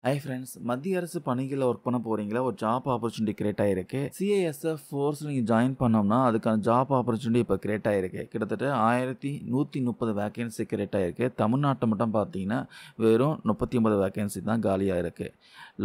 Hi friends, மத்திய அரசு பணிகள்ல work பண்ண போறீங்களா? ஒரு ஜாப் ஆப்பர்ச்சுனிட்டி கிரியேட் ஆயிருக்கு. சிஐஎஸ்எஃப் ஃபோர்ஸ்ல நீங்க ஜாயின் பண்ணோம்னா, அதுக்கான ஜாப் ஆப்பர்ச்சுனிட்டி இப்ப கிரியேட் ஆயிருக்கு. கிட்டத்தட்ட 1130 வேக்கன்சி கிரியேட் ஆயிருக்கு. தமிழ்நாட்ல மட்டும் பார்த்தீங்கன்னா, வெறும் 39 வேக்கன்சி தான் காலியா இருக்கு.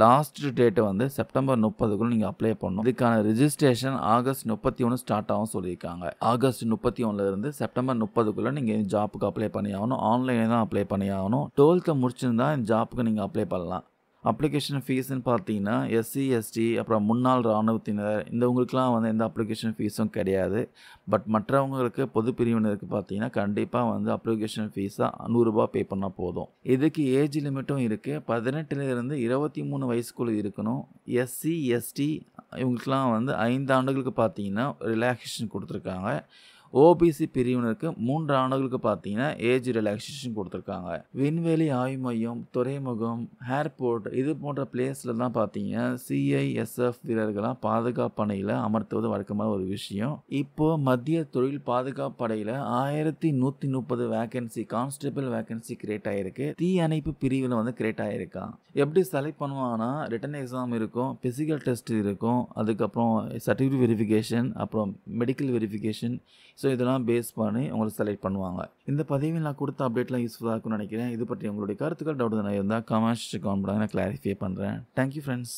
லாஸ்ட் டேட் வந்து செப்டம்பர் 30க்குள்ள நீங்க அப்ளை பண்ணணும். இதுக்கான ரிஜிஸ்ட்ரேஷன் ஆகஸ்ட் 31 ஸ்டார்ட் ஆகும் சொல்லியிருக்காங்க. ஆகஸ்ட் 31ல இருந்து செப்டம்பர் 30க்குள்ள நீங்க ஜாப்க்கு அப்ளை பண்ணி ஆகணும். ஆன்லைன்ல தான் அப்ளை பண்ணி ஆகணும். 12th முடிச்சிருந்தா இந்த ஜாப்க்கு நீங்க அப்ளை பண்ணலாம். அப்ளிகேஷன் ஃபீஸ்ன்னு பார்த்தீங்கன்னா, எஸ்சி, எஸ்டி அப்புறம் முன்னாள் இராணுவத்தினர் இவங்களுக்குலாம் வந்து எந்த அப்ளிகேஷன் ஃபீஸும் கிடையாது. பட் மற்றவங்களுக்கு பொது பிரிவினருக்கு பார்த்தீங்கன்னா, கண்டிப்பா வந்து அப்ளிகேஷன் ஃபீஸா ரூ. 100 பே பண்ணா போதும். இதுக்கு ஏஜ் லிமிட்டும் இருக்கு. 18லிருந்து 23 வயசுக்குள்ள இருக்கணும். எஸ்சி, எஸ்டி இவங்களுக்குலாம் வந்து 5 ஆண்டுகளுக்கு பார்த்தீங்கன்னா, ரிலாக்சேஷன் குடுத்துருக்காங்க. ஓபிசி பிரிவினருக்கு 3 ஆண்டுகளுக்கு பார்த்தீங்கன்னா, ஏஜ் ரிலாக்சேஷன் குடுத்துருக்காங்க. விண்வெளி ஆய்வு மையம், துறைமுகம், ஏர்போர்ட் இது போன்ற பிளேஸ்ல தான் பார்த்தீங்கன்னா, சிஐஎஸ்எஃப் வீரர்கள்லாம் பாதுகாப்பு பணியில அமர்த்துவது வழக்கமான ஒரு விஷயம். இப்போ மத்திய தொழில் பாதுகாப்பு படையில 1130 வேக்கன்சி கான்ஸ்டபிள் வேக்கன்சி கிரியேட் ஆயிருக்கு. தீயணைப்பு பிரிவுல வந்து கிரியேட் ஆயிருக்கான். எப்படி செலக்ட் பண்ணுவாங்கன்னா, ரிட்டன் எக்ஸாம் இருக்கும், பிசிக்கல் டெஸ்ட் இருக்கும், அதுக்கப்புறம் சர்டிஃபிகேட் வெரிஃபிகேஷன், அப்புறம் மெடிக்கல் வெரிஃபிகேஷன். ஸோ இதெல்லாம் பேஸ் பண்ணி உங்கள செலக்ட் பண்ணுவாங்க. இந்த பதிவில் நான் குடுத்த அப்டேட்லாம் யூஸ்ஃபுல்லா இருக்கும்னு நினைக்கிறேன். இது பற்றி உங்களுடைய கருத்துக்கள், டவுட் எதுனா இருந்தா கமெண்ட்ஸ் கமெண்ட் பண்ணுங்க. நான் கிளாரிஃபை பண்றேன். Thank you friends.